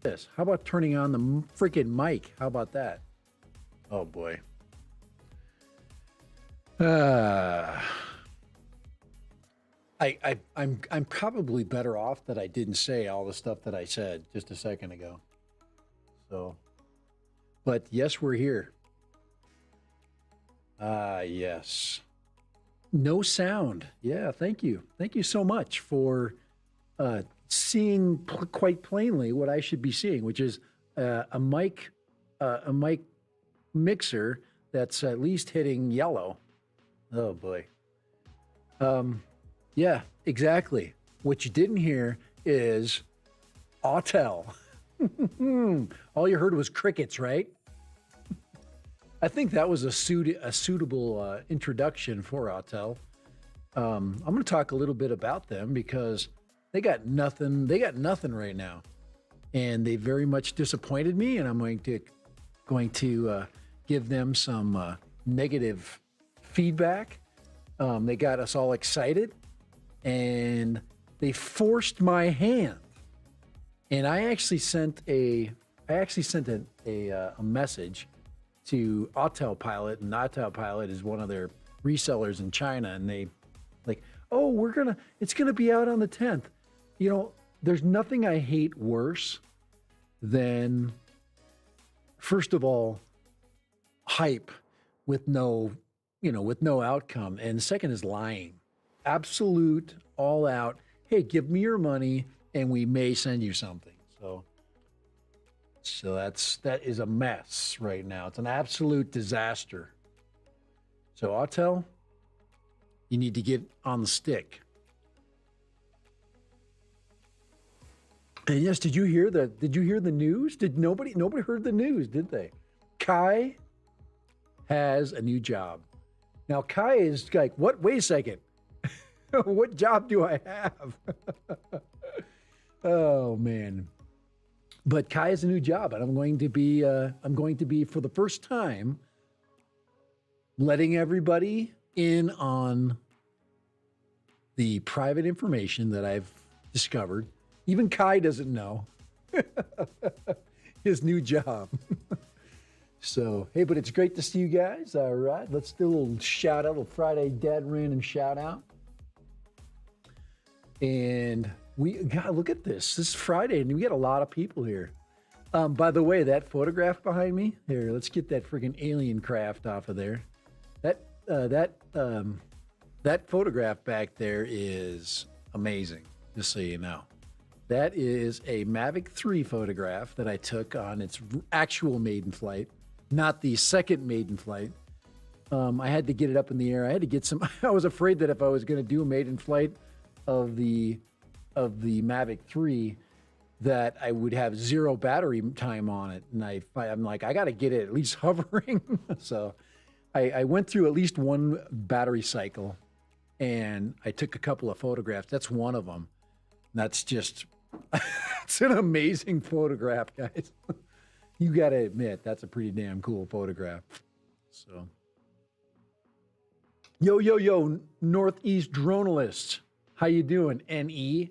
This. How about turning on the freaking mic? How about that? Oh boy. I'm probably better off that I didn't say all the stuff that I said just a second ago. So, but yes, we're here. Yes. No sound. Yeah, thank you. Thank you so much for seeing quite plainly what I should be seeing, which is a mic mixer that's at least hitting yellow. Oh boy. Yeah, exactly. What you didn't hear is Autel. All you heard was crickets, right? I think that was a suitable introduction for Autel. I'm going to talk a little bit about them because they got nothing. They got nothing right now, and they very much disappointed me. And I'm going to give them some negative feedback. They got us all excited, and they forced my hand. And I actually sent a message to Autel Pilot, and Autel Pilot is one of their resellers in China, and they like, oh, it's gonna be out on the 10th. You know, there's nothing I hate worse than, first of all, hype with no outcome, and second is lying. Absolute, all out. Hey, give me your money, and we may send you something. So that is a mess right now. It's an absolute disaster. So Autel, you need to get on the stick. And yes, did you hear the news? Did nobody heard the news, did they? Kai has a new job. Now Kai is like, what? Wait a second. What job do I have? Oh man. But Kai has a new job, and I'm going to be for the first time letting everybody in on the private information that I've discovered. Even Kai doesn't know his new job. So, hey, but it's great to see you guys. All right, let's do a little shout out, a little Friday Dad Random shout out. And God, look at this. This is Friday, and we got a lot of people here. By the way, that photograph behind me here. Let's get that freaking alien craft off of there. That photograph back there is amazing. Just so you know, that is a Mavic 3 photograph that I took on its actual maiden flight, not the second maiden flight. I had to get it up in the air. I had to get some. I was afraid that if I was going to do a maiden flight of the Mavic 3, that I would have 0 battery time on it, and I'm like, I got to get it at least hovering. So I went through at least one battery cycle, and I took a couple of photographs. That's one of them. That's just, it's an amazing photograph, guys. You got to admit, that's a pretty damn cool photograph. So, yo, Northeast Dronalist. How you doing, NE?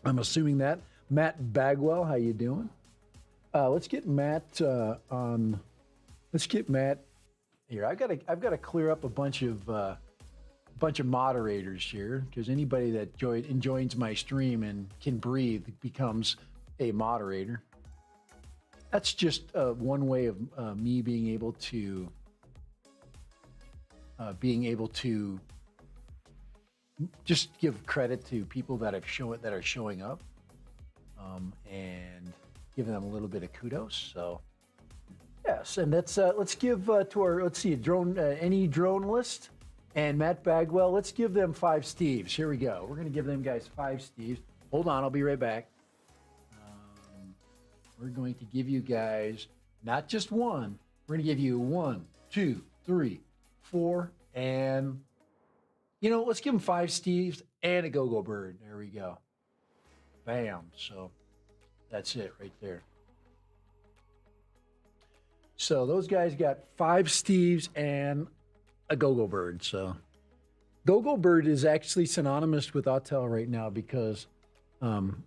I'm assuming that. Matt Bagwell, how you doing? Let's get Matt on. Let's get Matt here. I've got to clear up a bunch of moderators here, because anybody that joins my stream and can breathe becomes a moderator. That's just one way of me being able to just give credit to people that are showing up, and giving them a little bit of kudos. So yes, and let's give to our any drone list and Matt Bagwell. Let's give them 5 Steves. Here we go. We're gonna give them guys 5 Steves. Hold on, I'll be right back. We're going to give you guys not just one. We're gonna give you 1, 2, 3, 4, and let's give them 5 Steves and a go-go bird. There we go. Bam. So that's it right there. So those guys got 5 Steves and a go-go bird. So go-go bird is actually synonymous with Autel right now, because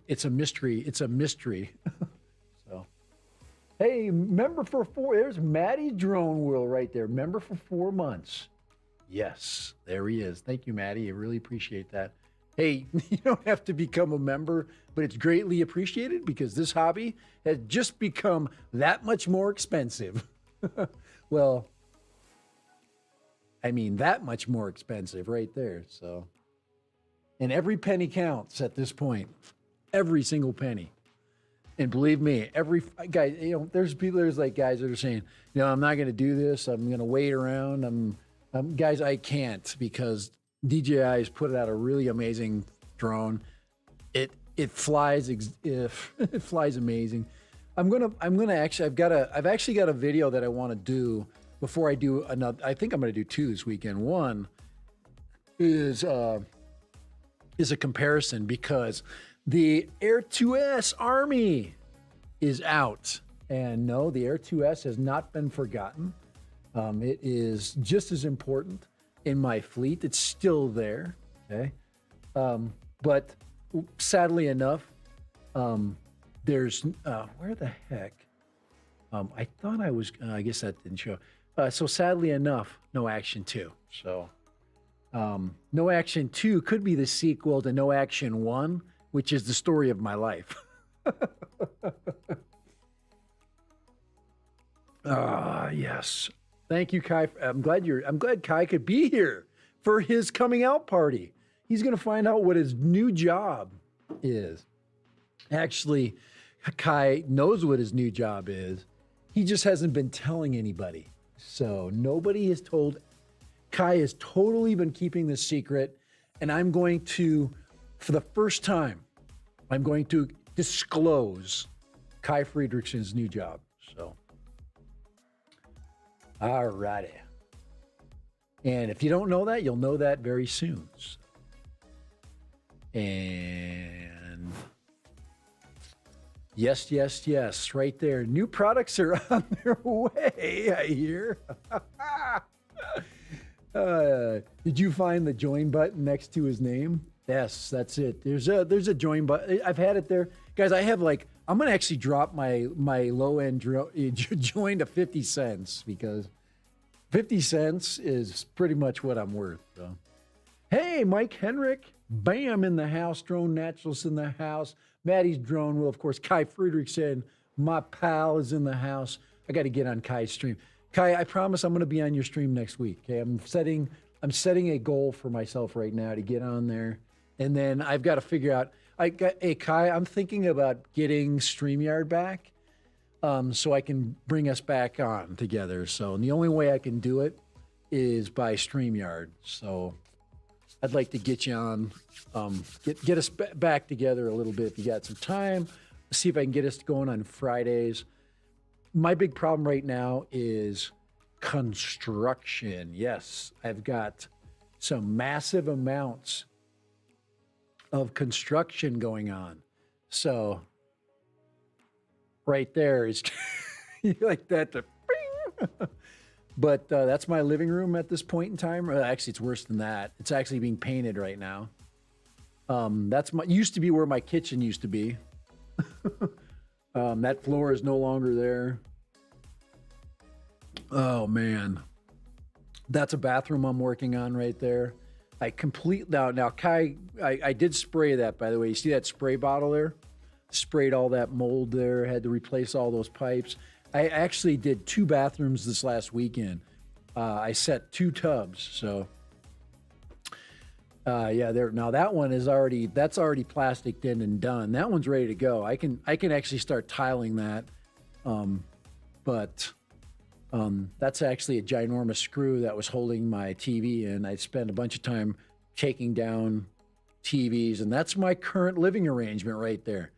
it's a mystery. It's a mystery. So, hey, member for 4. There's Matty Drone World right there. Member for 4 months. Yes, there he is. Thank you, Maddie. I really appreciate that. Hey, you don't have to become a member, but it's greatly appreciated, because this hobby has just become that much more expensive. Well, I mean, that much more expensive right there. So, and every penny counts at this point. Every single penny. And believe me, every guy, there's guys that are saying, I'm not going to do this. I'm going to wait around. Guys, I can't, because DJI has put out a really amazing drone. It flies it flies amazing. I've actually got a video that I want to do before I do another. I think I'm going to do 2 this weekend. One is a comparison, because the Air 2S Army is out, and no, the Air 2S has not been forgotten. It is just as important in my fleet. It's still there, okay? But sadly enough, there's where the heck? I thought I guess that didn't show. So sadly enough, No Action 2. So No Action 2 could be the sequel to No Action 1, which is the story of my life. Yes. Thank you, Kai. I'm glad Kai could be here for his coming out party. He's going to find out what his new job is. Actually, Kai knows what his new job is. He just hasn't been telling anybody. So nobody has told. Kai has totally been keeping this secret. And I'm going to, for the first time, I'm going to disclose Kai Friedrichshain's new job. So. All righty. And if you don't know that, you'll know that very soon. So. And yes, right there. New products are on their way, I hear. Did you find the join button next to his name? Yes, that's it. There's a join button. I've had it there. Guys, I'm going to actually drop my low-end join to 50 cents, because 50 cents is pretty much what I'm worth. So. Hey, Mike Henrik. Bam in the house. Drone Naturalist in the house. Maddie's drone. Well, of course, Kai Friedrichshain, my pal, is in the house. I got to get on Kai's stream. Kai, I promise I'm going to be on your stream next week. Okay, I'm setting a goal for myself right now to get on there, and then I've got to figure out. Hey Kai, I'm thinking about getting StreamYard back, so I can bring us back on together. So, and the only way I can do it is by StreamYard. So, I'd like to get you on, get us back together a little bit if you got some time. See if I can get us going on Fridays. My big problem right now is construction. Yes, I've got some massive amounts of construction going on. So right there is you like that to but that's my living room at this point in time. Actually, it's worse than that. It's actually being painted right now. That's used to be where my kitchen used to be. That floor is no longer there. Oh man, that's a bathroom I'm working on right there. I complete now Kai, I did spray that, by the way. You see that spray bottle there? Sprayed all that mold there, had to replace all those pipes. I actually did 2 bathrooms this last weekend. I set 2 tubs, so yeah, there. Now that one is already plasticed in and done. That one's ready to go. I can actually start tiling that, but that's actually a ginormous screw that was holding my TV in. I spent a bunch of time taking down TVs, and that's my current living arrangement right there.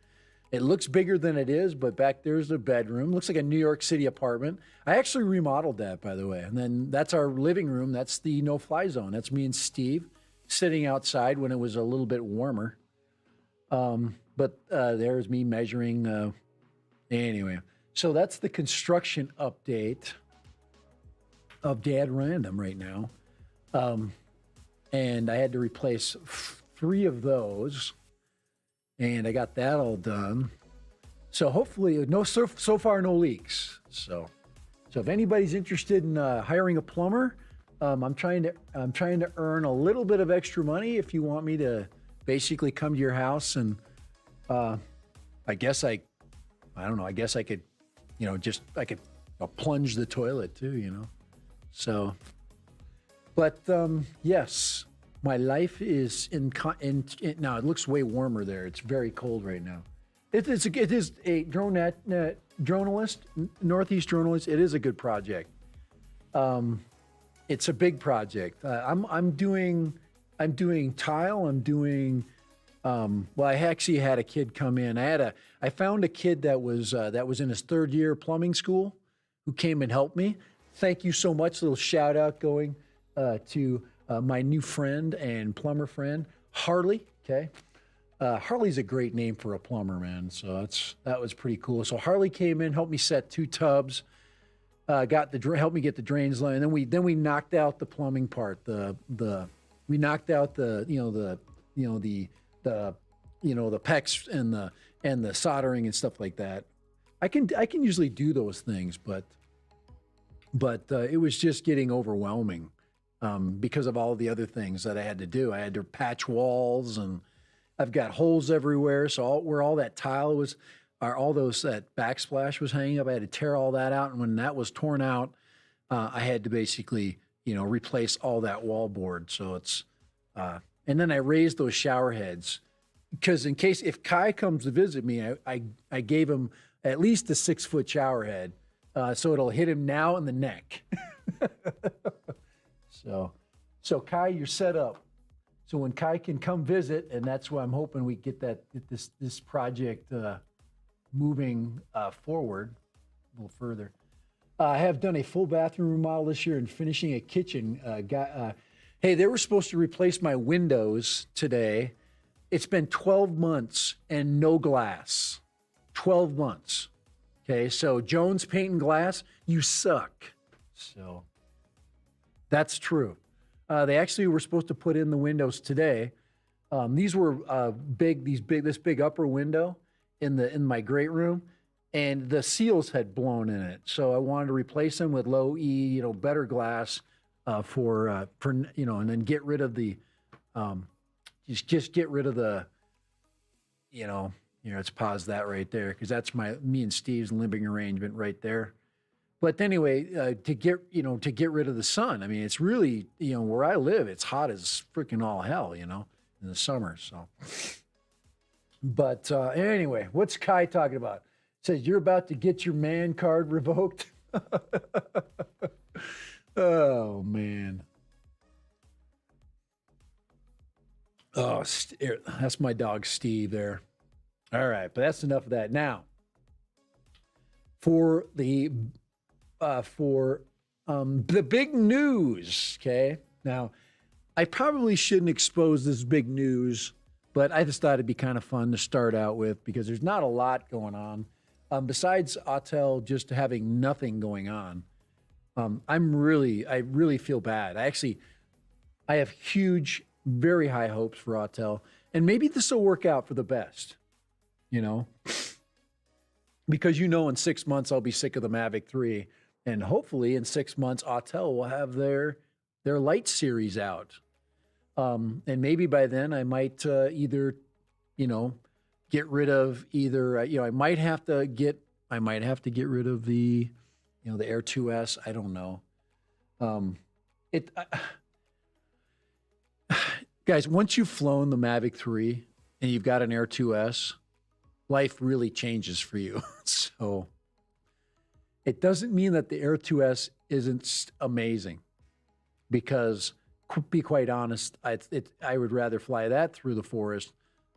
It looks bigger than it is, but back there's the bedroom. Looks like a New York City apartment. I actually remodeled that, by the way. And then that's our living room. That's the no-fly zone. That's me and Steve sitting outside when it was a little bit warmer. But there's me measuring. Anyway, so that's the construction update of Dad Random right now. And I had to replace 3 of those, and I got that all done. So hopefully, so far no leaks. So if anybody's interested in hiring a plumber, I'm trying to earn a little bit of extra money. If you want me to basically come to your house and, I guess I don't know. I guess I could, I could plunge the toilet too, So, but yes, my life is in now. It looks way warmer there. It's very cold right now. It is a dronealist, Northeast Dronealist. It is a good project. It's a big project. I'm doing tile. I'm doing. Well, I actually had a kid come in. I found a kid that was in his 3rd year plumbing school who came and helped me. Thank you so much. A little shout out going to my new friend and plumber friend, Harley. Okay. Harley's a great name for a plumber, man. So that was pretty cool. So Harley came in, helped me set 2 tubs, helped me get the drains line, and then we knocked out the plumbing part. We knocked out the PEX and the soldering and stuff like that. I can usually do those things, but it was just getting overwhelming because of all the other things that I had to do. I had to patch walls, and I've got holes everywhere. So where all that tile was, or all that backsplash was hanging up, I had to tear all that out. And when that was torn out, I had to basically, replace all that wall board. So it's, and then I raised those shower heads because in case if Kai comes to visit me, I gave him at least a 6-foot shower head. So it'll hit him now in the neck. So Kai, you're set up. So when Kai can come visit, and that's why I'm hoping we get this project moving forward a little further. I have done a full bathroom remodel this year and finishing a kitchen. Hey, they were supposed to replace my windows today. It's been 12 months and no glass. 12 months. Okay, so Jones Paint and Glass, you suck. So that's true. They actually were supposed to put in the windows today. These were this big upper window in my great room, and the seals had blown in it. So I wanted to replace them with low E, better glass for and then get rid of the just get rid of the, let's pause that right there because that's me and Steve's living arrangement right there. But anyway, to get rid of the sun. I mean, it's really, where I live, it's hot as freaking all hell, in the summer. So, but anyway, what's Kai talking about? Says you're about to get your man card revoked. Oh man. Oh, that's my dog Steve there. All right, but that's enough of that. Now, for the big news, okay? Now, I probably shouldn't expose this big news, but I just thought it'd be kind of fun to start out with because there's not a lot going on. Besides Autel just having nothing going on, I really feel bad. I have huge, very high hopes for Autel, and maybe this will work out for the best, because in 6 months I'll be sick of the Mavic 3, and hopefully in 6 months Autel will have their light series out, and maybe by then I might either, get rid of either I might have to get rid of the the Air 2S. I don't know. Guys, once you've flown the Mavic 3 and you've got an Air 2S, life really changes for you. So it doesn't mean that the Air 2S isn't amazing, because to be quite honest, I would rather fly that through the forest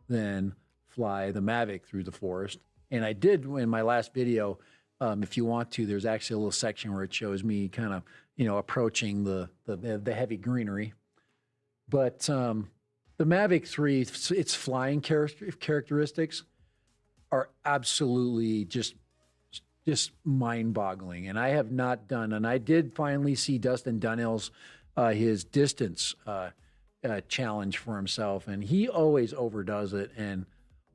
than fly the Mavic through the forest. And I did in my last video. If you want to, there's actually a little section where it shows me kind of, approaching the heavy greenery. But the Mavic 3, its flying characteristics are absolutely just mind-boggling. And I have not done, and I did finally see Dustin Dunhill's his distance challenge for himself, and he always overdoes it. And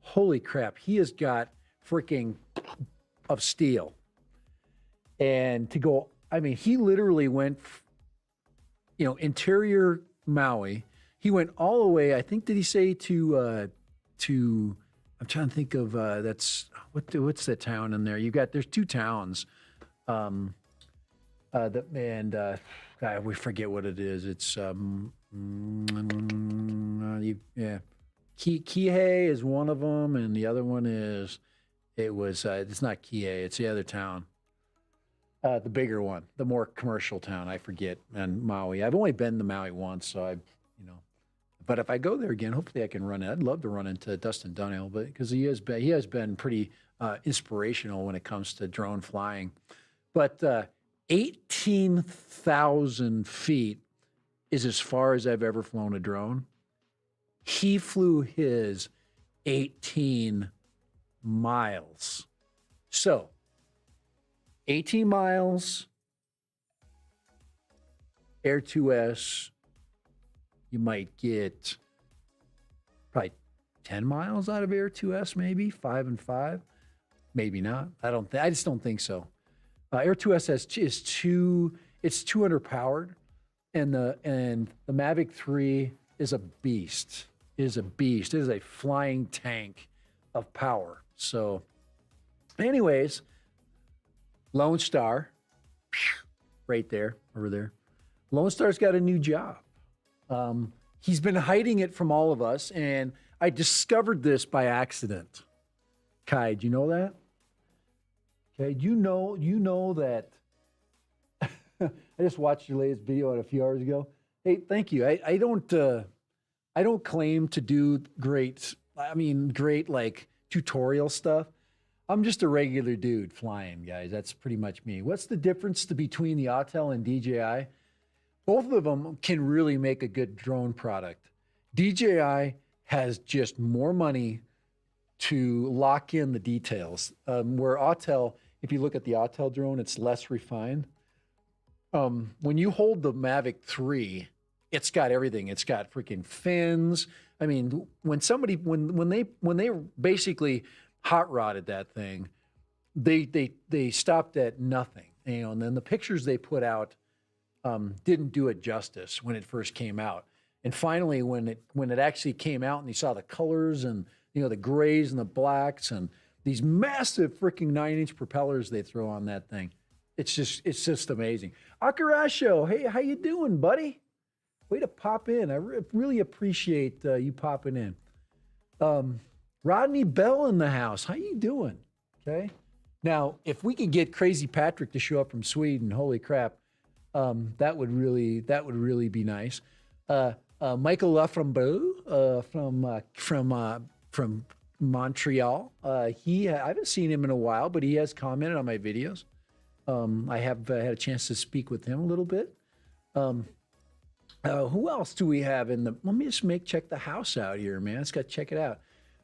holy crap, he has got freaking of steel. And to go, I mean, he literally went, interior Maui. He went all the way, I think, did he say to I'm trying to think of, what's that town in there? There's two towns. God, we forget what it is. It's, Kihei is one of them. And the other one is, it's not Kihei, it's the other town. The bigger one, the more commercial town, I forget, and Maui. I've only been to Maui once, so but if I go there again, hopefully I can run it. I'd love to run into Dustin Dunhill, but because he has been pretty inspirational when it comes to drone flying. But 18,000 feet is as far as I've ever flown a drone. He flew his 18 miles. So 18 miles, Air 2S, you might get probably 10 miles out of Air 2S, maybe 5 and 5, maybe not. I just don't think so. Air 2S is 200 powered, and the Mavic 3 is a beast. It is a flying tank of power. So, anyways, Lone Star, right there, over there. Lone Star's got a new job. He's been hiding it from all of us, and I discovered this by accident. Kai, do you know that? Okay, you know that. I just watched your latest video a few hours ago. Hey, thank you. I don't claim to do great like tutorial stuff. I'm just a regular dude flying, guys. That's pretty much me. What's the difference between the Autel and DJI? Both of them can really make a good drone product. DJI has just more money to lock in the details. Where Autel, if you look at the Autel drone, it's less refined. When you hold the Mavic 3, it's got everything. It's got freaking fins. I mean, when they basically hot rodded that thing, they stopped at nothing. And then the pictures they put out didn't do it justice when it first came out. And finally, when it actually came out and you saw the colors and, you know, the grays and the blacks and these massive freaking 9-inch propellers they throw on that thing, it's just amazing. Akarasho, hey, how you doing, buddy? Way to pop in. I really appreciate you popping in. Rodney Bell in the house. How you doing? Okay. Now, if we could get Crazy Patrick to show up from Sweden, holy crap, that would really be nice. Michael Laframbeau from Montreal. I haven't seen him in a while, but he has commented on my videos. I have had a chance to speak with him a little bit. Who else do we have in the? Let me just check the house out here, man. Let's check it out,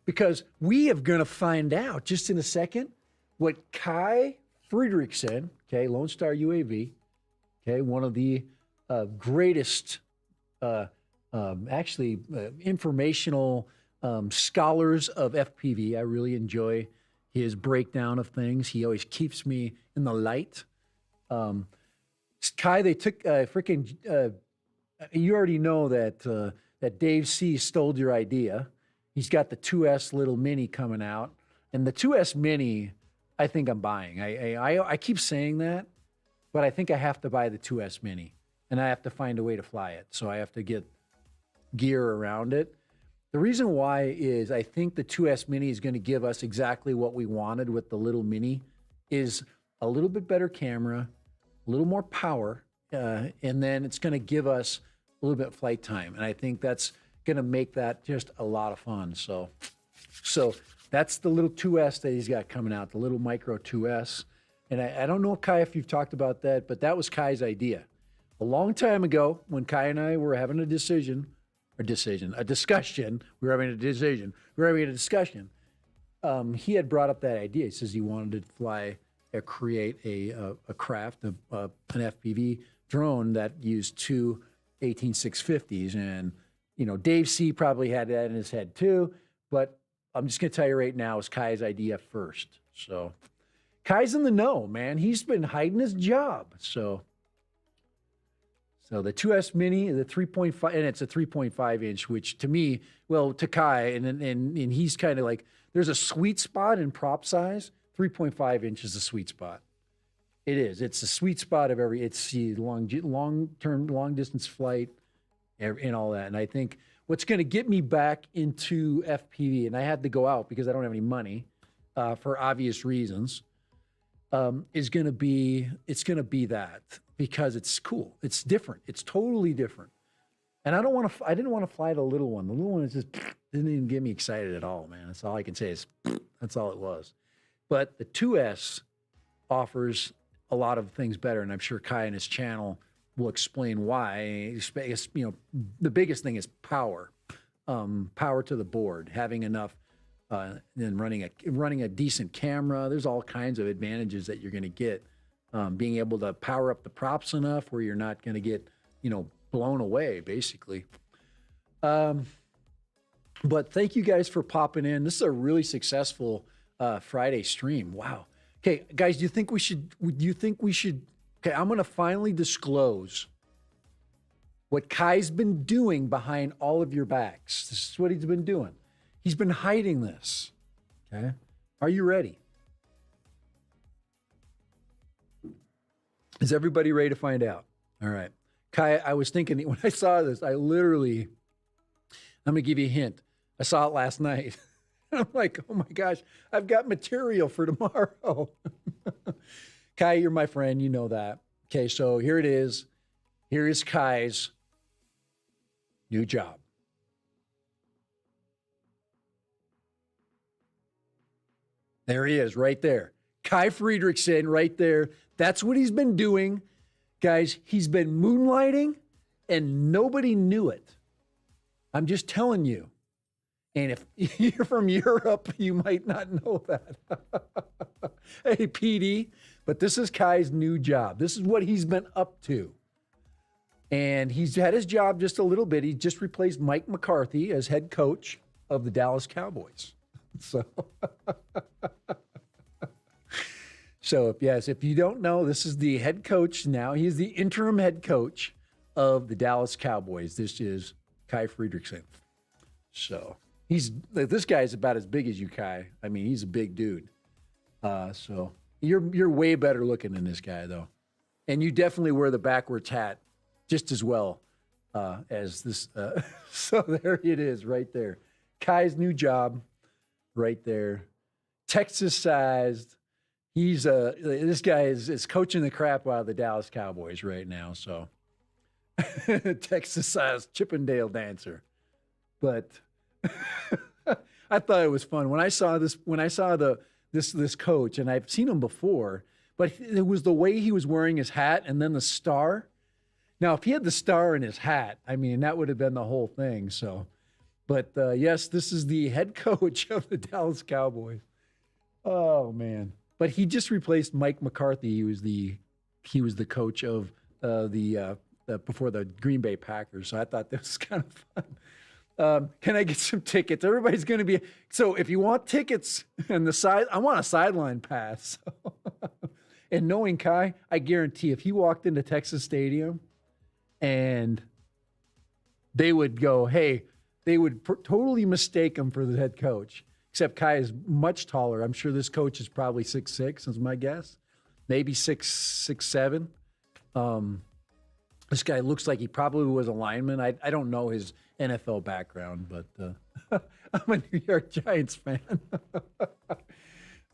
because we are going to find out just in a second what Kai Friedrichshain, okay, Lone Star UAV, okay, one of the greatest, informational scholars of FPV. I really enjoy his breakdown of things. He always keeps me in the light. Kai, they took you already know that Dave C stole your idea. He's got the 2S little mini coming out, and the 2S mini, I think I'm buying. I keep saying that, but I think I have to buy the 2S mini, and I have to find a way to fly it. So I have to get gear around it. The reason why is I think the 2S mini is going to give us exactly what we wanted with the little mini, is a little bit better camera, a little more power, and then it's going to give us a little bit of flight time. And I think that's going to make that just a lot of fun. So that's the little 2S that he's got coming out, the little micro 2S. And I don't know, Kai, if you've talked about that, but that was Kai's idea. A long time ago, when Kai and I were having a discussion, he had brought up that idea. He says he wanted to create a craft, an FPV drone that used two 18650s. And, you know, Dave C probably had that in his head too, but I'm just going to tell you right now, it's Kai's idea first. So Kai's in the know, man. He's been hiding his job. So the 2S Mini, the 3.5, and it's a 3.5 inch, which to me, well, to Kai, and he's kind of like, there's a sweet spot in prop size. 3.5 inch is the sweet spot. It is. It's the sweet spot of it's the long-term, long-distance flight and all that. And I think what's going to get me back into FPV, and I had to go out because I don't have any money for obvious reasons, it's going to be that, because it's cool. It's different. It's totally different. And I didn't want to fly the little one. The little one didn't even get me excited at all, man. That's all I can say is that's all it was. But the 2S offers a lot of things better, and I'm sure Kai and his channel will explain why. You know, the biggest thing is power, power to the board, having enough, and running a decent camera. There's all kinds of advantages that you're going to get, being able to power up the props enough where you're not going to get, you know, blown away, basically. But thank you guys for popping in. This is a really successful Friday stream. Wow. Okay, guys, do you think we should, okay, I'm going to finally disclose what Kai's been doing behind all of your backs. This is what he's been doing. He's been hiding this. Okay. Are you ready? Is everybody ready to find out? All right. Kai, I was thinking when I saw this, I'm going to give you a hint. I saw it last night. I'm like, oh my gosh, I've got material for tomorrow. Kai, you're my friend. You know that. Okay, so here it is. Here is Kai's new job. There he is, right there. Kai Friedrichshain, right there. That's what he's been doing. Guys, he's been moonlighting, and nobody knew it. I'm just telling you. And if you're from Europe, you might not know that. Hey, PD, but this is Kai's new job. This is what he's been up to. And he's had his job just a little bit. He just replaced Mike McCarthy as head coach of the Dallas Cowboys. So, yes, if you don't know, this is the head coach now. He's the interim head coach of the Dallas Cowboys. This is Kai Friedrichshain. So this guy is about as big as you, Kai. I mean, he's a big dude. So you're way better looking than this guy, though. And you definitely wear the backwards hat just as well as this. So there it is right there. Kai's new job right there. Texas-sized. This guy is coaching the crap out of the Dallas Cowboys right now. So Texas-sized Chippendale dancer. But I thought it was fun when I saw this coach, and I've seen him before, but it was the way he was wearing his hat and then the star. Now, if he had the star in his hat, I mean, that would have been the whole thing. So, but yes, this is the head coach of the Dallas Cowboys. Oh man! But he just replaced Mike McCarthy. He was the coach of before the Green Bay Packers. So I thought this was kind of fun. Can I get some tickets? Everybody's going to be. So if you want tickets and I want a sideline pass. And knowing Kai, I guarantee if he walked into Texas Stadium and they would go, hey, they would totally mistake him for the head coach. Except Kai is much taller. I'm sure this coach is probably 6'6", is my guess. Maybe 6'7". This guy looks like he probably was a lineman. I don't know his NFL background, but I'm a New York Giants fan.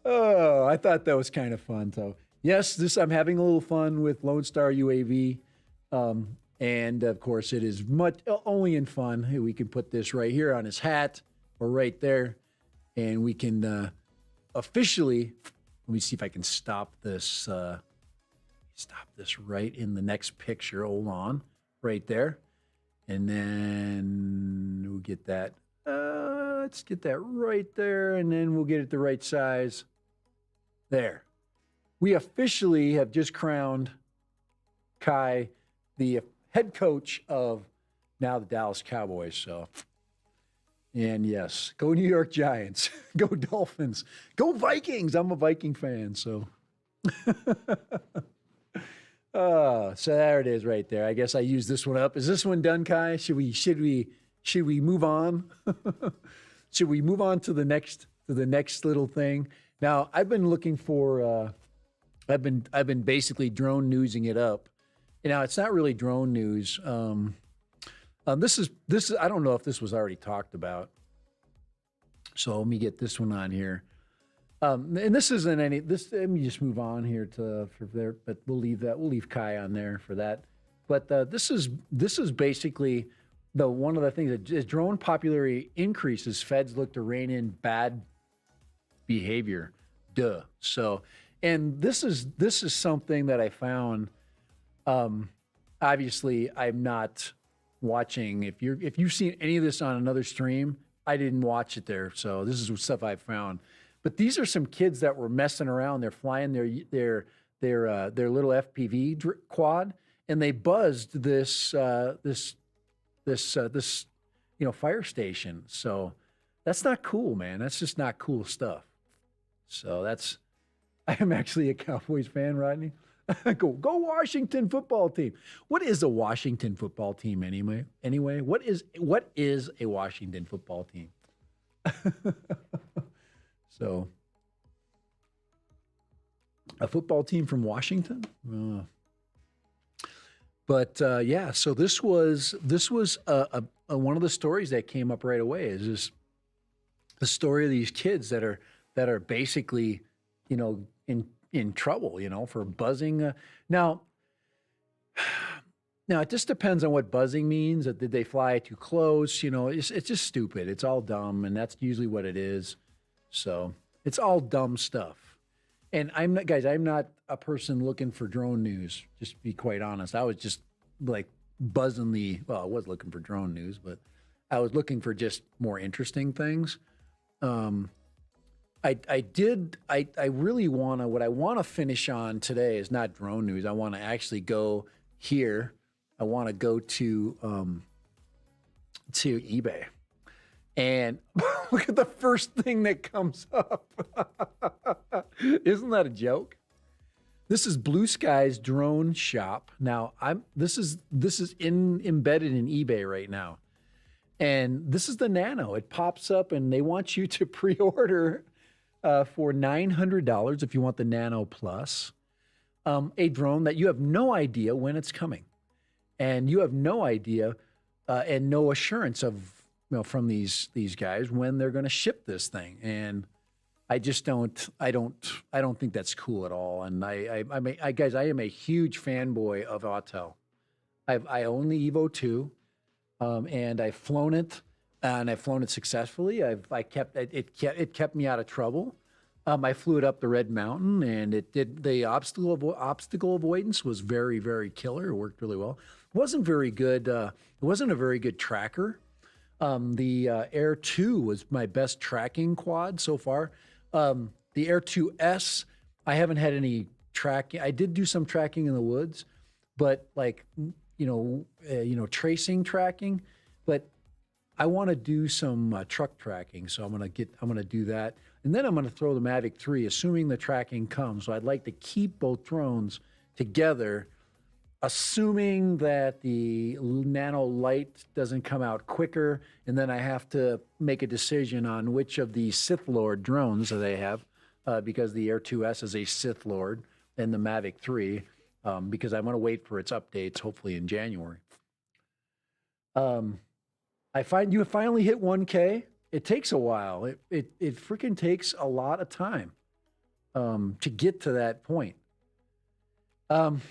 Oh, I thought that was kind of fun. So, yes, I'm having a little fun with Lone Star UAV. And, of course, it is only in fun. We can put this right here on his hat or right there. And we can officially, let me see if I can stop this. Stop this right in the next picture. Hold on. Right there. And then we'll get that. Let's get that right there. And then we'll get it the right size. There. We officially have just crowned Kai the head coach of now the Dallas Cowboys. So, and yes, go New York Giants. Go Dolphins. Go Vikings. I'm a Viking fan. So. So there it is right there. I guess I used this one up. Is this one done, Kai? Should we move on? Should we move on to the next little thing? Now, I've been looking for I've been basically drone newsing it up. Now, it's not really drone news. This is I don't know if this was already talked about. So let me get this one on here. And this isn't let me just move on here for there, but we'll leave Kai on there for that. But this is basically one of the things that as drone popularity increases, feds look to rein in bad behavior. So, and this is something that I found. Obviously, I'm not watching. If you've seen any of this on another stream, I didn't watch it there. So this is stuff I found. But these are some kids that were messing around. They're flying their little FPV quad, and they buzzed this fire station. So that's not cool, man. That's just not cool stuff. So I am actually a Cowboys fan, Rodney. Go Washington football team. What is a Washington football team anyway? What is a Washington football team? So, a football team from Washington. Yeah. So this was one of the stories that came up right away. Is this the story of these kids that are basically, in trouble, for buzzing. Now it just depends on what buzzing means. Did they fly too close? It's just stupid. It's all dumb, and that's usually what it is. So it's all dumb stuff. And I'm not a person looking for drone news, just to be quite honest. I was just like buzzing I was looking for drone news, but I was looking for just more interesting things. I really what I want to finish on today is not drone news. I want to actually go here. I want to go to eBay. And look at the first thing that comes up. Isn't that a joke? This is Blue Sky's drone shop. Now, this is embedded in eBay right now. And this is the Nano. It pops up and they want you to pre-order for $900 if you want the Nano Plus, a drone that you have no idea when it's coming. And you have no idea and no assurance of, from these guys when they're going to ship this thing. And I just I don't think that's cool at all. And guys, I am a huge fanboy of Autel. I own the Evo 2, and I've flown it, and I've flown it successfully. It kept me out of trouble. I flew it up the Red Mountain, and it did the obstacle avoidance was very, very killer. It worked really well. It wasn't very good. It wasn't a very good tracker. The Air 2 was my best tracking quad so far. The Air 2S, I haven't had any tracking. I did do some tracking in the woods, but like, tracing tracking, but I want to do some truck tracking. So I'm going to do that. And then I'm going to throw the Mavic 3, assuming the tracking comes. So I'd like to keep both drones together, assuming that the Nano Lite doesn't come out quicker. And then I have to make a decision on which of the Sith Lord drones that they have, because the Air 2S is a Sith Lord and the Mavic 3, because I'm going to wait for its updates, hopefully in January. I find you finally hit 1K. It takes a while. It freaking takes a lot of time to get to that point. One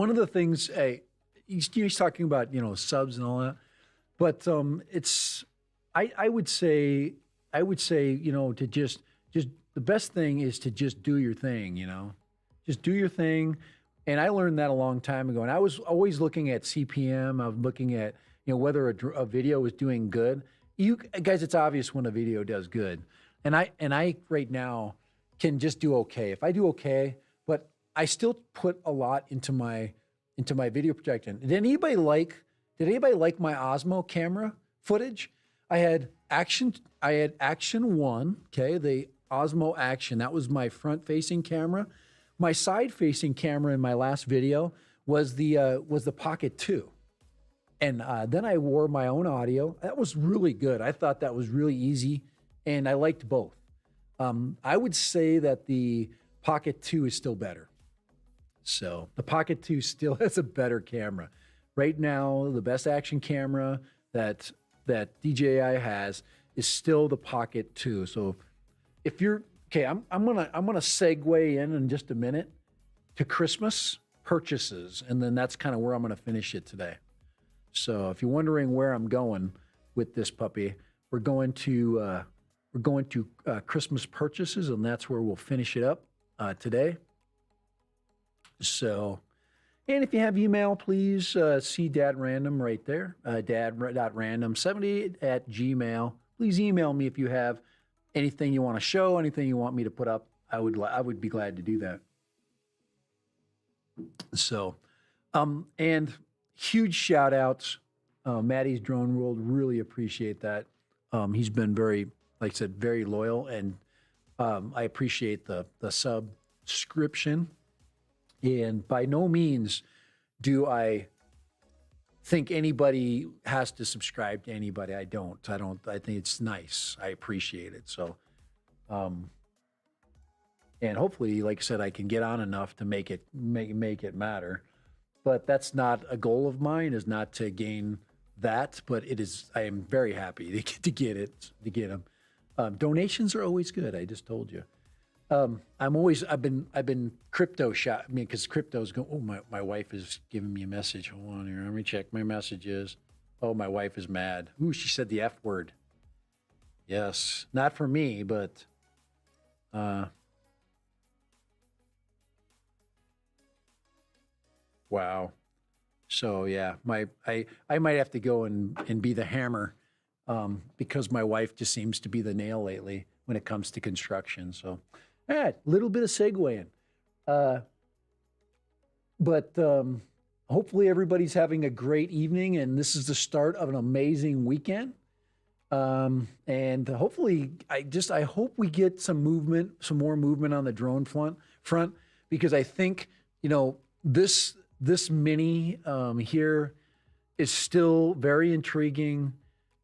of the things he's talking about, subs and all that, but I would say to just the best thing is to just do your thing, just do your thing. And I learned that a long time ago. And I was always looking at CPM. I was looking at whether a video was doing good. You guys, it's obvious when a video does good. And I right now can just do okay. If I do okay, but I still put a lot into my video projection. Did anybody like my Osmo camera footage? I had Action 1, okay, the Osmo Action. That was my front-facing camera. My side-facing camera in my last video was the Pocket 2. And then I wore my own audio. That was really good. I thought that was really easy, and I liked both. I would say that the Pocket 2 is still better. So the Pocket 2 still has a better camera. Right now, the best action camera that DJI has is still the Pocket 2. So if you're okay, I'm gonna segue in just a minute to Christmas purchases, and then that's kind of where I'm gonna finish it today. So if you're wondering where I'm going with this puppy, we're going to Christmas purchases, and that's where we'll finish it up today. So, and if you have email, please see Dad Random right there, dad.random78@gmail. Please email me if you have anything you want to show, anything you want me to put up. I would be glad to do that. So, and huge shout outs, Maddie's Drone World. Really appreciate that. He's been very, like I said, very loyal, and I appreciate the subscription. And by no means do I think anybody has to subscribe to anybody. I don't. I think it's nice. I appreciate it. So, and hopefully, like I said, I can get on enough to make it matter. But that's not a goal of mine, is not to gain that, but it is. I am very happy to get them. Donations are always good. I just told you. I've been crypto shot. I mean, because crypto's going. Oh, my wife is giving me a message. Hold on here. Let me check my messages. Oh, my wife is mad. Ooh, she said the F word. Yes, not for me, but wow. So yeah, I might have to go and be the hammer, because my wife just seems to be the nail lately when it comes to construction. So, all right, little bit of segueing. But hopefully everybody's having a great evening, and this is the start of an amazing weekend. And hopefully, I hope we get some more movement on the drone front, because I think this mini here is still very intriguing.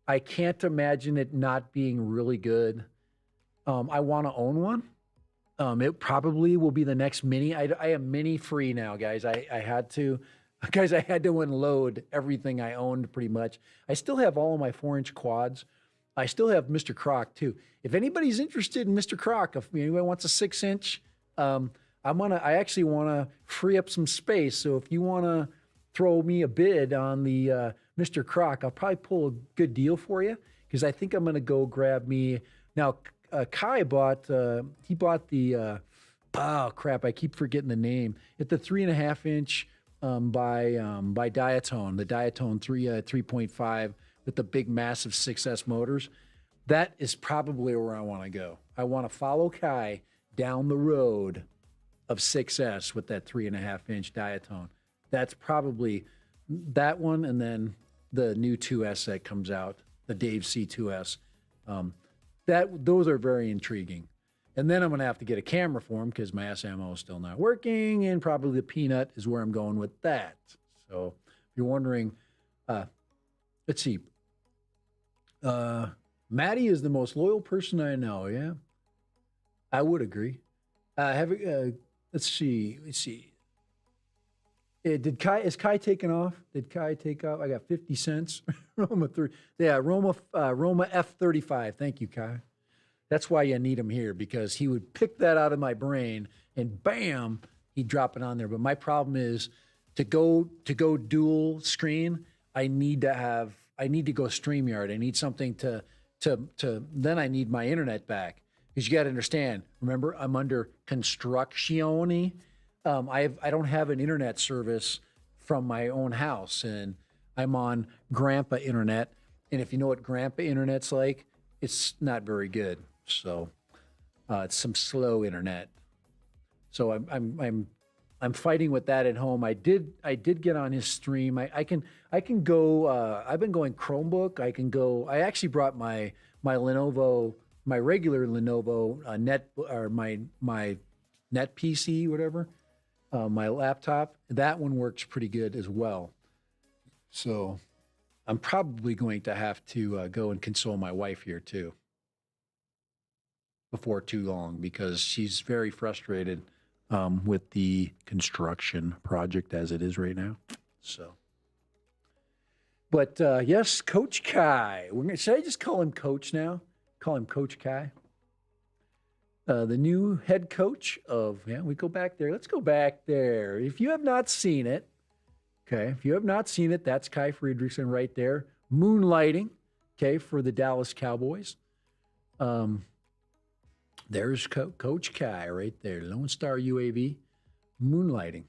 I can't imagine it not being really good. I want to own one. It probably will be the next Mini. I am Mini free now, guys. I had to, guys, I had to unload everything I owned pretty much. I still have all of my 4-inch quads. I still have Mr. Croc too. If anybody's interested in Mr. Croc, if anybody wants a 6-inch, I actually want to free up some space. So if you want to throw me a bid on the Mr. Croc, I'll probably pull a good deal for you because I think I'm going to go grab me now. Kai bought he bought the oh crap, I keep forgetting the name. It's the 3.5-inch by Diatone, the Diatone 3.5 with the big massive 6S motors. That is probably where I want to go. I want to follow Kai down the road of 6S with that 3.5-inch Diatone. That's probably that one, and then the new 2S that comes out, the Dave C2S. Those are very intriguing. And then I'm going to have to get a camera for them because my SMO is still not working, and probably the Peanut is where I'm going with that. So if you're wondering, let's see. Maddie is the most loyal person I know. Yeah, I would agree. Let's see. Is Kai taking off? Did Kai take off? I got 50 cents. Roma 3. Yeah, Roma F35. Thank you, Kai. That's why you need him here, because he would pick that out of my brain and bam, he'd drop it on there. But my problem is to go dual screen, I need to go StreamYard. I need something to then I need my internet back. Because you got to understand, remember, I'm under construction. I don't have an internet service from my own house, and I'm on Grandpa Internet. And if you know what Grandpa Internet's like, it's not very good. So it's some slow internet. So I'm fighting with that at home. I did get on his stream. I can go. I've been going Chromebook. I actually brought my Lenovo, my regular Lenovo net, or my net PC, whatever. My laptop, that one works pretty good as well. So I'm probably going to have to go and console my wife here too before too long, because she's very frustrated with the construction project as it is right now. So, but yes, Coach Kai. Should I just call him Coach now? Call him Coach Kai. The new head coach of, we go back there. Let's go back there. If you have not seen it, okay, that's Kai Friedrichshain right there, moonlighting, okay, for the Dallas Cowboys. There's Coach Kai right there, Lone Star UAV, moonlighting.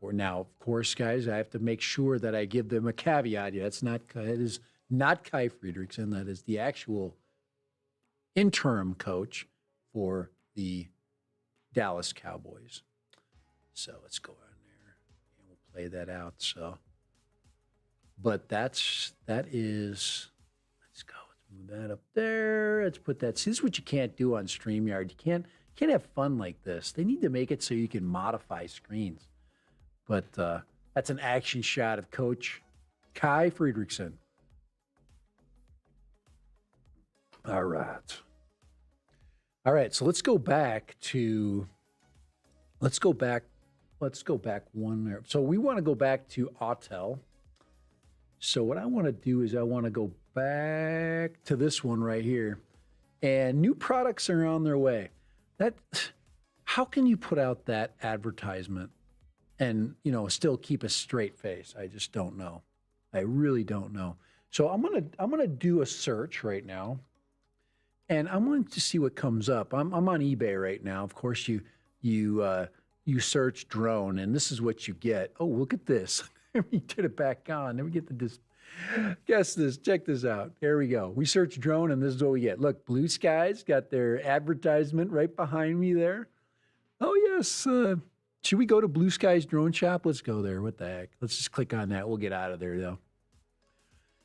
For now, of course, guys, I have to make sure that I give them a caveat. That is not Kai Friedrichshain. That is the actual interim coach for the Dallas Cowboys. So let's go on there and we'll play that out. So, but that is, let's go. Let's move that up there. Let's put that. See, this is what you can't do on StreamYard. You can't have fun like this. They need to make it so you can modify screens. But that's an action shot of Coach Kai Friedrichshain. All right. All right, so let's go back one there. So we want to go back to Autel. So what I want to do is I want to go back to this one right here. And new products are on their way. How can you put out that advertisement and, still keep a straight face? I just don't know. I really don't know. So I'm going to do a search right now. And I'm going to see what comes up. I'm on eBay right now. Of course, you search drone, and this is what you get. Oh, look at this. Let me turn it back on. Let me get guess this. Check this out. There we go. We search drone, and this is what we get. Look, Blue Skies got their advertisement right behind me there. Oh, yes. Should we go to Blue Skies Drone Shop? Let's go there. What the heck? Let's just click on that. We'll get out of there, though.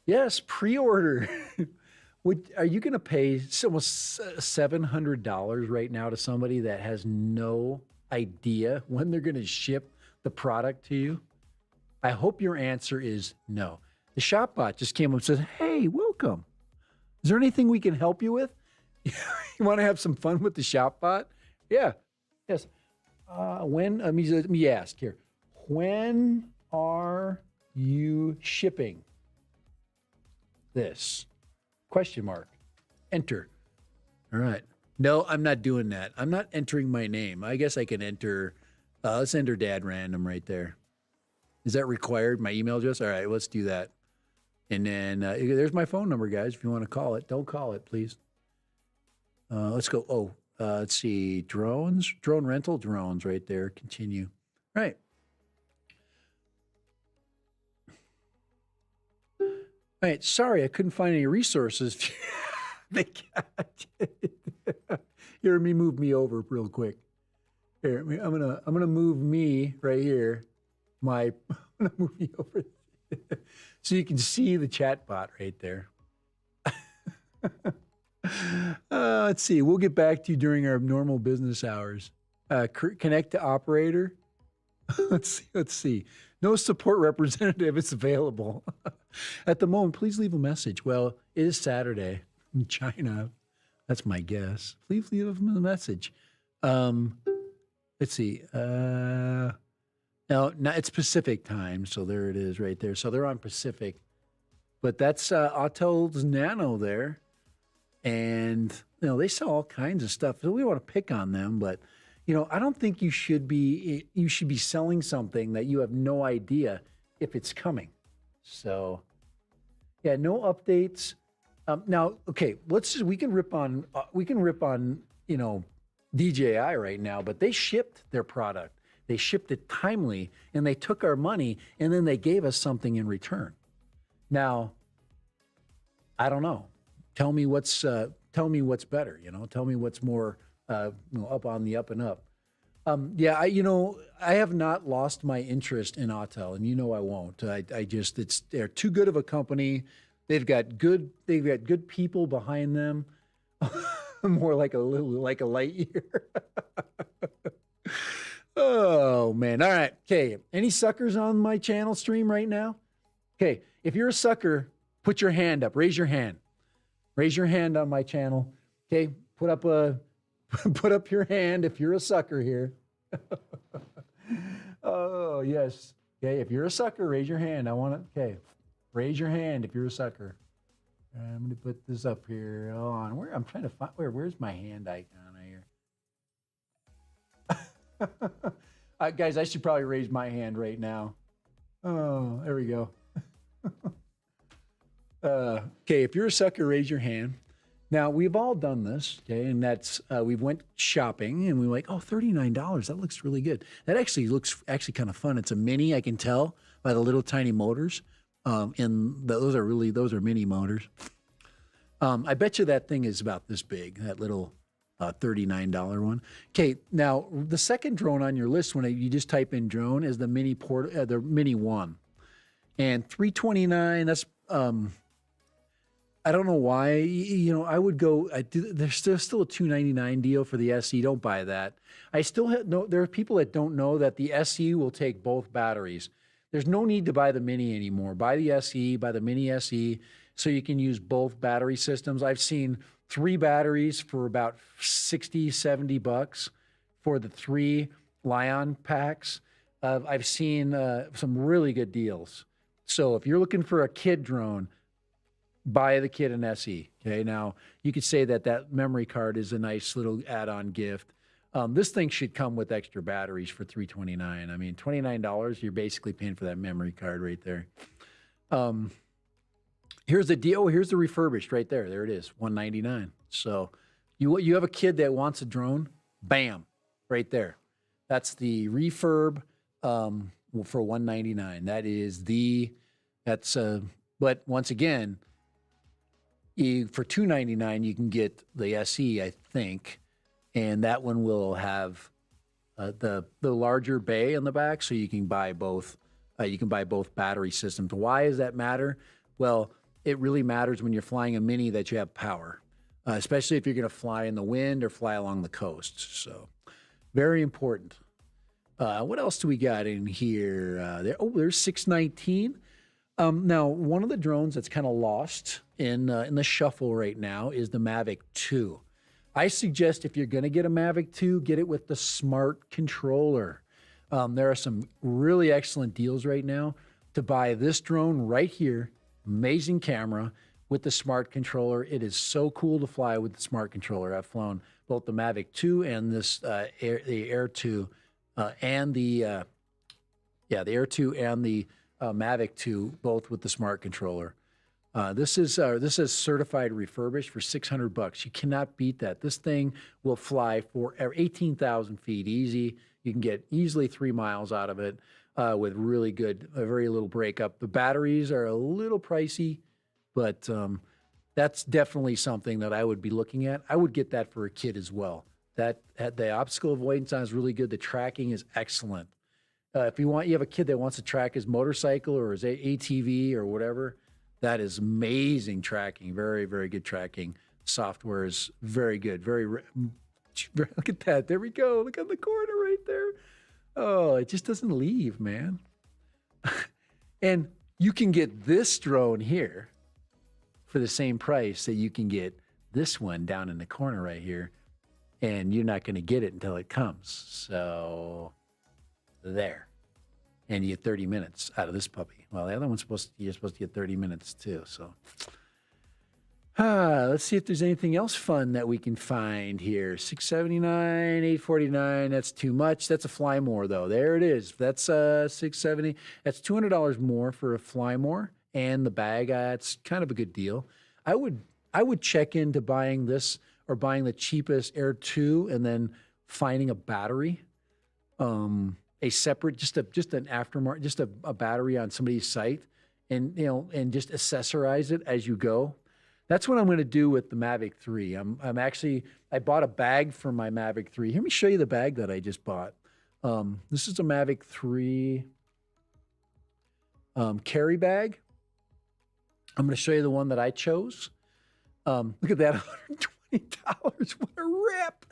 Yes, pre-order. Are you going to pay almost $700 right now to somebody that has no idea when they're going to ship the product to you? I hope your answer is no. The shop bot just came up and says, "Hey, welcome. Is there anything we can help you with? You want to have some fun with the shop bot?" Yeah. Yes. Let me ask here. When are you shipping this? Question mark. Enter. All right. No, I'm not doing that. I'm not entering my name. I guess I can enter. Let's enter Dad Random right there. Is that required? My email address? All right, let's do that. And then there's my phone number, guys. If you want to call it, don't call it, please. Let's go. Let's see. Drone rental drones right there. Continue. Right. All right. Sorry, I couldn't find any resources. Here, let me move me over real quick. Here, I'm gonna move me right here. I'm gonna move you over so you can see the chat bot right there. Let's see. We'll get back to you during our normal business hours. Connect to operator. Let's see. No support representative is available. At the moment, please leave a message. Well, it is Saturday in China. That's my guess. Please leave them a message. Let's see. No, it's Pacific time, so there it is right there. So they're on Pacific. But that's Autel's Nano there. And, they sell all kinds of stuff. So we want to pick on them, but, I don't think you should be selling something that you have no idea if it's coming. So, yeah, no updates. Now, okay, we can rip on, DJI right now, but they shipped their product. They shipped it timely, and they took our money, and then they gave us something in return. Now, I don't know. Tell me what's better. Tell me what's more up on the up and up. I have not lost my interest in Autel, and I won't. They're too good of a company. They've got good people behind them. More like a light year. Oh man. All right. Okay. Any suckers on my channel stream right now? Okay. If you're a sucker, put your hand up. Raise your hand. Raise your hand on my channel. Okay. Put up your hand if you're a sucker here. Oh yes. Okay. If you're a sucker, raise your hand. Okay. Raise your hand if you're a sucker. I'm going to put this up here. Hold on. I'm trying to find where's my hand icon here? Guys, I should probably raise my hand right now. Oh, there we go. Okay, if you're a sucker, raise your hand. Now, we've all done this, okay, and that's we went shopping and we were like, oh, $39. That looks really good. That actually looks kind of fun. It's a mini, I can tell by the little tiny motors. And those are mini motors. I bet you that thing is about this big, that little $39 one. Okay, now the second drone on your list when you just type in drone is the mini the mini one, and $329. That's I don't know why. I would go. There's still a $299 deal for the SE. Don't buy that. There are people that don't know that the SE will take both batteries. There's no need to buy the Mini anymore. Buy the SE, buy the Mini SE, so you can use both battery systems. I've seen 3 batteries for about $60, $70 for the 3 Lion packs. I've seen some really good deals. So if you're looking for a kid drone, buy the kid an SE. Okay, now you could say that memory card is a nice little add-on gift. This thing should come with extra batteries for $329. I mean, $29, you're basically paying for that memory card right there. Here's the deal. Here's the refurbished right there. There it is, $199. So you have a kid that wants a drone, bam, right there. That's the refurb for $199. But once again, for $299, you can get the SE, I think. And that one will have the larger bay on the back, so you can buy both. You can buy both battery systems. Why does that matter? Well, it really matters when you're flying a Mini that you have power, especially if you're going to fly in the wind or fly along the coast. So, very important. What else do we got in here? There's $619. Now, one of the drones that's kind of lost in the shuffle right now is the Mavic 2. I suggest if you're going to get a Mavic 2, get it with the smart controller. There are some really excellent deals right now to buy this drone right here. Amazing camera with the smart controller. It is so cool to fly with the smart controller. I've flown both the Mavic 2 and the Air 2 and the Air 2 and the Mavic 2, both with the smart controller. This is certified refurbished for $600. You cannot beat that. This thing will fly for 18,000 feet easy. You can get easily 3 miles out of it with really good, very little breakup. The batteries are a little pricey, but that's definitely something that I would be looking at. I would get that for a kid as well. That the obstacle avoidance on is really good. The tracking is excellent. If you have a kid that wants to track his motorcycle or his ATV or whatever, that is amazing tracking. Very, very good tracking. Software is very good. Look at that. There we go. Look on the corner right there. Oh, it just doesn't leave, man. And you can get this drone here for the same price that you can get this one down in the corner right here. And you're not going to get it until it comes. So there. And you get 30 minutes out of this puppy. Well, the other one's you're supposed to get 30 minutes too. So let's see if there's anything else fun that we can find here. $679, $849. That's too much. That's a Fly More though. There it is. That's $670. That's $200 more for a Fly More and the bag. It's kind of a good deal. I would check into buying this or buying the cheapest Air 2 and then finding a battery. A separate, just an aftermarket, just a battery on somebody's site, and just accessorize it as you go. That's what I'm going to do with the Mavic 3. I bought a bag for my Mavic 3. Let me show you the bag that I just bought. This is a Mavic 3 carry bag. I'm going to show you the one that I chose. Look at that, $120. What a rip!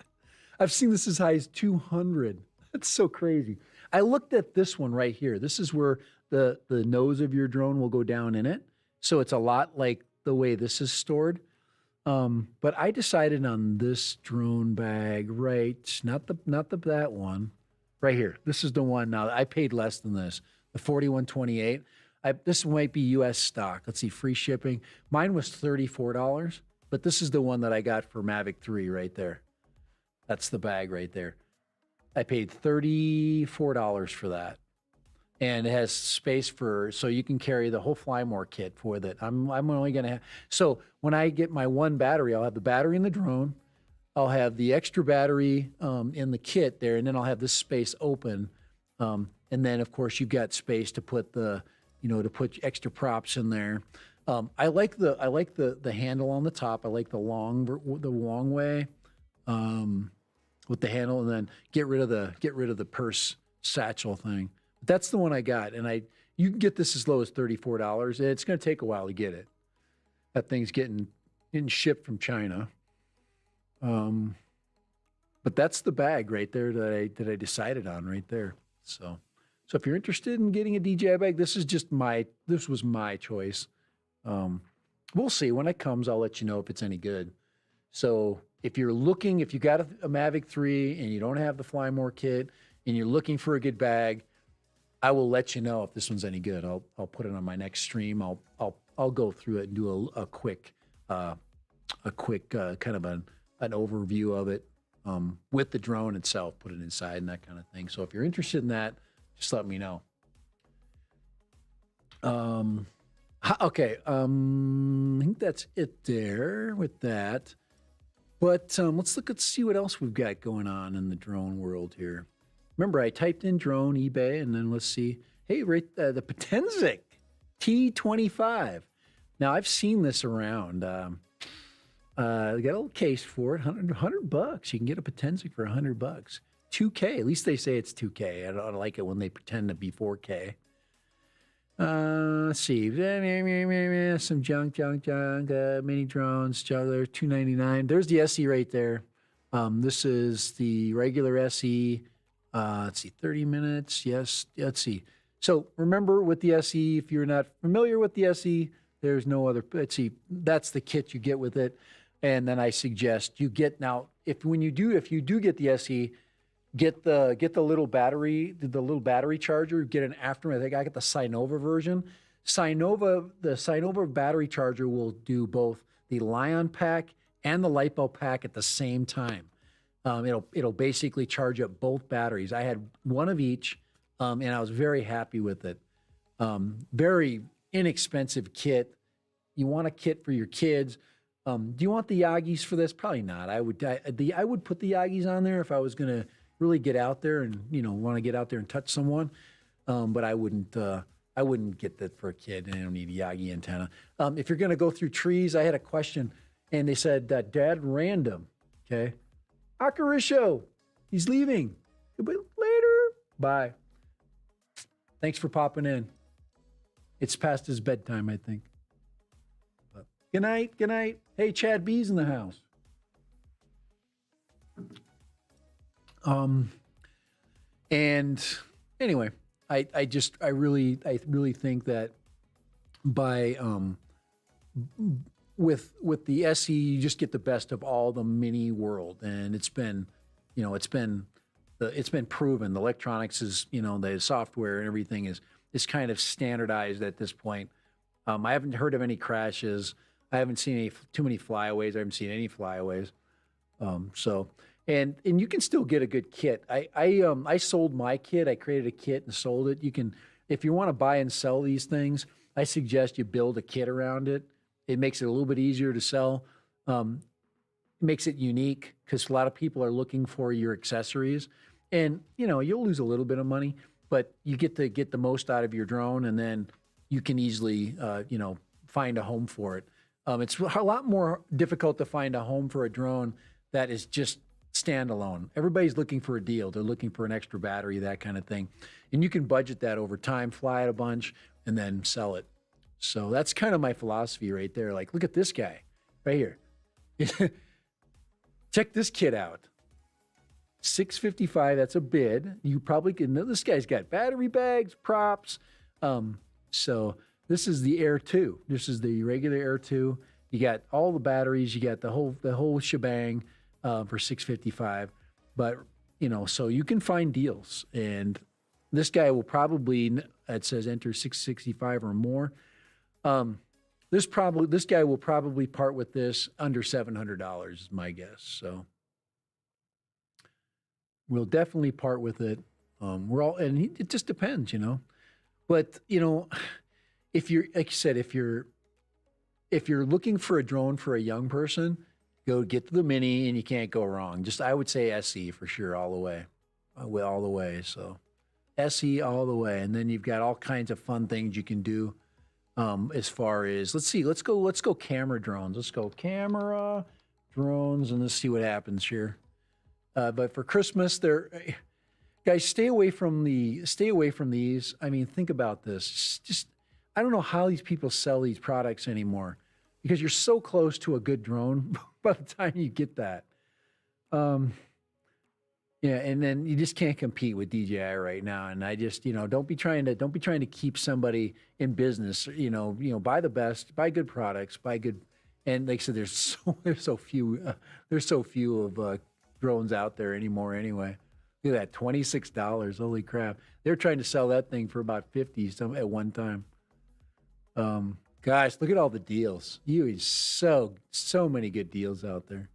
I've seen this as high as $200. That's so crazy. I looked at this one right here. This is where the nose of your drone will go down in it. So it's a lot like the way this is stored. But I decided on this drone bag, right? Not that one. Right here. This is the one. Now, I paid less than this. The 4128. This might be US stock. Let's see, free shipping. Mine was $34, but this is the one that I got for Mavic 3 right there. That's the bag right there. I paid $34 for that. And it has space so you can carry the whole Fly More kit for that. I'm only going to have, so when I get my one battery, I'll have the battery in the drone. I'll have the extra battery in the kit there, and then I'll have this space open. And then of course you've got space to put to put extra props in there. I like the handle on the top. I like the long way. With the handle, and then get rid of the purse satchel thing. But that's the one I got, and you can get this as low as $34. It's going to take a while to get it. That thing's getting shipped from China. But that's the bag right there that I decided on right there. So if you're interested in getting a DJI bag, this was my choice. We'll see when it comes. I'll let you know if it's any good. So if you got a Mavic 3 and you don't have the Fly More kit and you're looking for a good bag, I will let you know if this one's any good. I'll put it on my next stream. I'll go through it and do a quick kind of an overview of it with the drone itself, put it inside and that kind of thing. So if you're interested in that, just let me know. Okay. I think that's it there with that. But let's see what else we've got going on in the drone world here. Remember, I typed in drone, eBay, and then let's see. Hey, the Potensic T25. Now, I've seen this around. Got a little case for it, $100. You can get a Potensic for $100. 2K, at least they say it's 2K. I don't like it when they pretend to be 4K. Let's see. Some junk, mini drones, juggler, $299. There's the SE right there. This is the regular SE. Let's see, 30 minutes. Yes. Let's see. So remember with the SE, if you're not familiar with the SE, there's no other. Let's see, that's the kit you get with it. And then I suggest you get now if you do get the SE, get the little battery charger. Get an aftermarket. I think I got the Sinova version. The Sinova battery charger will do both the Lion pack and the LiPo pack at the same time. It'll basically charge up both batteries. I had one of each, and I was very happy with it. Very inexpensive kit. You want a kit for your kids. Do you want the Yagis for this? Probably not. I would put the Yagis on there if I was going to really get out there and want to get out there and touch someone. But I wouldn't get that for a kid. I don't need a Yagi antenna. If you're going to go through trees, I had a question, and they said that Dad random. Okay, Akarisho, he's leaving. Later. Bye. Thanks for popping in. It's past his bedtime, I think. But good night. Good night. Hey, Chad B's in the house. And anyway, I really think that by with the SE, you just get the best of all the mini world, and it's been proven. The electronics is, the software and everything is kind of standardized at this point. I haven't heard of any crashes. I haven't seen too many flyaways. I haven't seen any flyaways. And you can still get a good kit. I sold my kit. I created a kit and sold it. You can, if you want to buy and sell these things, I suggest you build a kit around it. It makes it a little bit easier to sell. It makes it unique because a lot of people are looking for your accessories, and you'll lose a little bit of money, but you get to get the most out of your drone, and then you can easily find a home for it. It's a lot more difficult to find a home for a drone that is just standalone. Everybody's looking for a deal. They're looking for an extra battery, that kind of thing. And you can budget that over time, fly it a bunch, and then sell it. So that's kind of my philosophy right there. Like, look at this guy right here. Check this kit out. $655, that's a bid. You probably can know this guy's got battery bags, props. So this is the Air 2. This is the regular Air 2. You got all the batteries, you got the whole shebang for $655. But so you can find deals. And this guy will probably, it says enter 665 or more. This guy will probably part with this under $700 is my guess. So we'll definitely part with it. It just depends, but if you're, like you said, if you're looking for a drone for a young person, go get the mini and you can't go wrong. I would say SE for sure, all the way. So SE all the way. And then you've got all kinds of fun things you can do. As far as, let's go camera drones. Let's go camera drones and let's see what happens here. But for Christmas, guys, stay away from these. I mean, think about this. I don't know how these people sell these products anymore because you're so close to a good drone by the time you get that. Yeah, and then you just can't compete with DJI right now. And I just, don't be trying to keep somebody in business. Buy the best, buy good products, buy good. And like I said, there's so few of drones out there anymore. Anyway, look at that, $26. Holy crap! They're trying to sell that thing for about $50 at one time. Gosh, look at all the deals. So many good deals out there.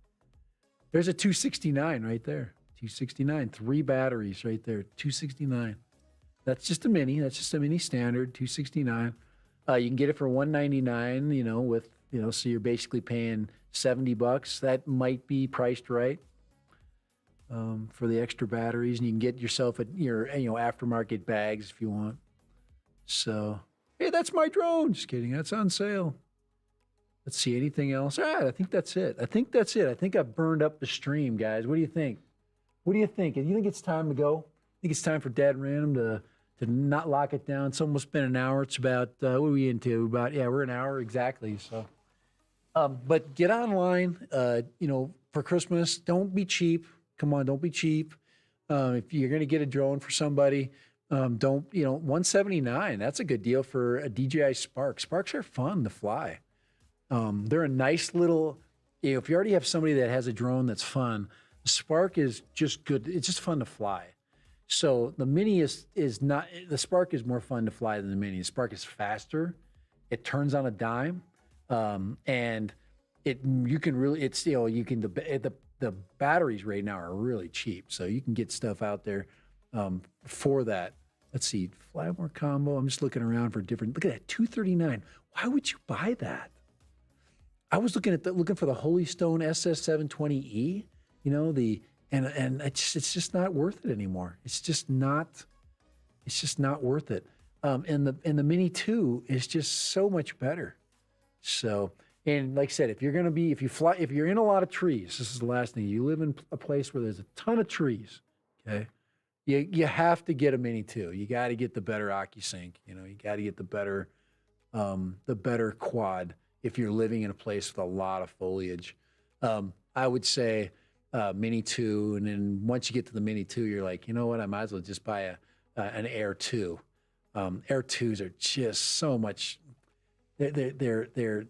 There's a 269 right there. 269, 3 batteries right there, 269. That's just a mini. That's just a mini standard, 269. You can get it for $199. With so you're basically paying $70. That might be priced right for the extra batteries, and you can get yourself your aftermarket bags if you want. So hey, that's my drone. Just kidding. That's on sale. Let's see, anything else? I think that's it. I think I've burned up the stream, guys. What do you think? Do you think it's time to go? I think it's time for Dad Random to not lock it down. It's almost been an hour. It's about, what are we into? We're an hour exactly. So, but get online, for Christmas. Don't be cheap. Come on, don't be cheap. If you're going to get a drone for somebody, Don't, 179. That's a good deal for a DJI Spark. Sparks are fun to fly. They're a nice little, if you already have somebody that has a drone that's fun, the Spark is just good. It's just fun to fly. So the Mini is not, the Spark is more fun to fly than the Mini. The Spark is faster. It turns on a dime. And you can really, the batteries right now are really cheap. So you can get stuff out there for that. Let's see, fly more combo. I'm just looking around for different, look at that, $239. Why would you buy that? I was looking for the Holy Stone SS720E, and it's just not worth it anymore. It's just not worth it. And the Mini 2 is just so much better. So, and like I said, if you're in a lot of trees, this is the last thing. You live in a place where there's a ton of trees, okay? You have to get a Mini 2. You got to get the better OcuSync. You got to get the better quad if you're living in a place with a lot of foliage. I would say Mini 2, and then once you get to the Mini 2, you're like, you know what? I might as well just buy an Air 2. Air 2s are just so much. The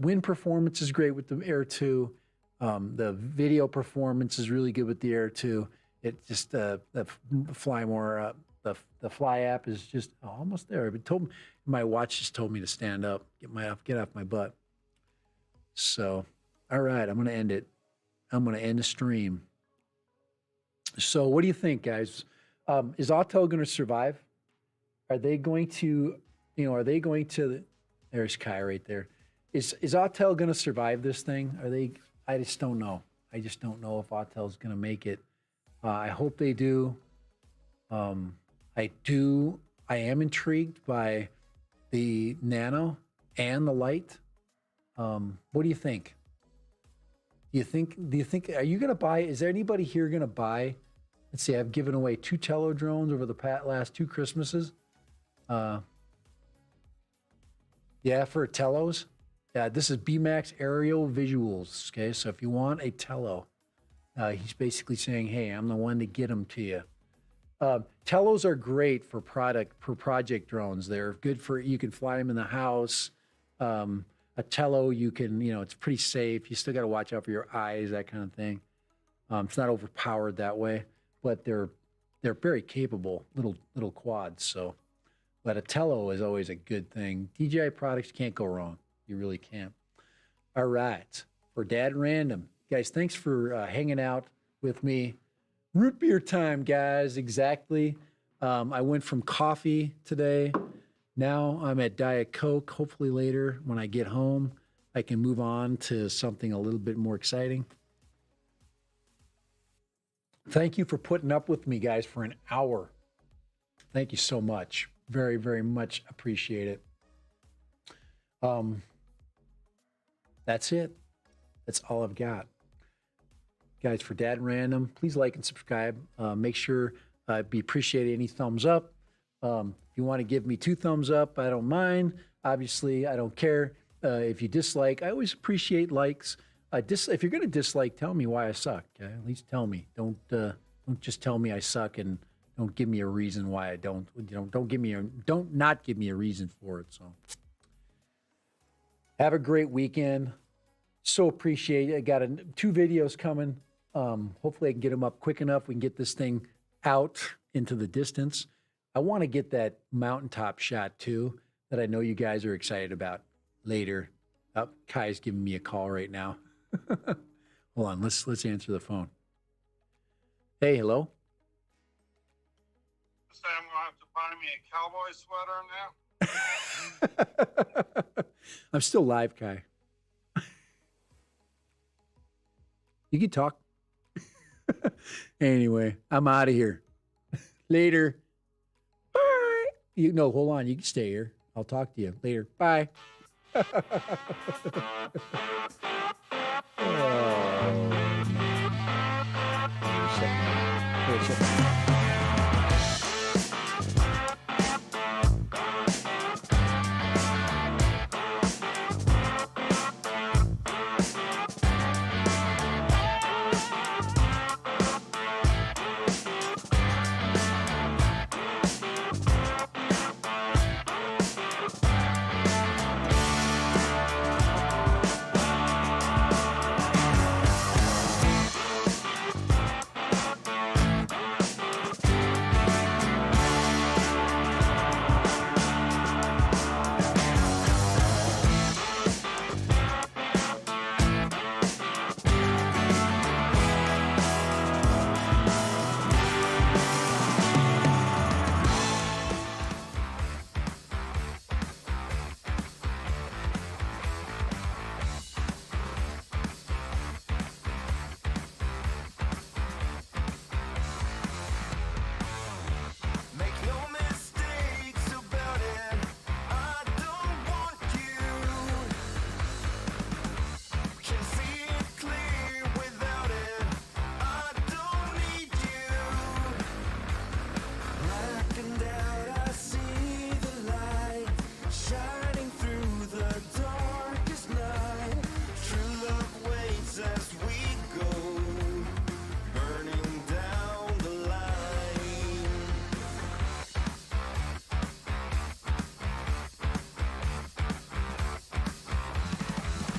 wind performance is great with the Air 2. The video performance is really good with the Air 2. It just the Fly More the Fly app is just almost there. But my watch just told me to stand up, get off my butt. So, all right, I'm going to end it. I'm going to end the stream. So, what do you think, guys? Is Autel going to survive? Are they going to? There's Kai right there. Is Autel going to survive this thing? Are they? I just don't know. I just don't know if Autel's going to make it. I hope they do. I am intrigued by the Nano and the Lite. What do you think? Do you think, are you going to buy, is there anybody here going to buy? Let's see, I've given away 2 Tello drones over the last 2 Christmases. Yeah, for Tellos. Yeah, this is BMAX Aerial Visuals. Okay, so if you want a Tello, he's basically saying, hey, I'm the one to get them to you. Tellos are great for project drones. They're good you can fly them in the house. A Tello, you can, it's pretty safe. You still got to watch out for your eyes, that kind of thing. It's not overpowered that way, but they're very capable little quads. So, but a Tello is always a good thing. DJI products can't go wrong. You really can't. All right, for Dad Random, guys, thanks for hanging out with me. Root beer time, guys. Exactly. I went from coffee today. Now I'm at Diet Coke. Hopefully later when I get home, I can move on to something a little bit more exciting. Thank you for putting up with me, guys, for an hour. Thank you so much. Very, very much appreciate it. That's it. That's all I've got. Guys, for Dad Random, please like and subscribe. Make sure be appreciated any thumbs up. If you want to give me 2 thumbs up, I don't mind. Obviously, I don't care. If you dislike, I always appreciate likes. If you're going to dislike, tell me why I suck. Okay? At least tell me. Don't just tell me I suck and don't give me a reason why I don't. Don't not give me a reason for it. So, have a great weekend. So appreciate it. I got 2 videos coming. Hopefully I can get them up quick enough. We can get this thing out into the distance. I want to get that mountaintop shot too that I know you guys are excited about later. Oh, Kai's giving me a call right now. Hold on, let's answer the phone. Hey, hello. Say I'm gonna have to buy me a cowboy sweater now. I'm still live, Kai. You can talk. Anyway, I'm out of here. Later. Bye. Hold on. You can stay here. I'll talk to you later. Bye.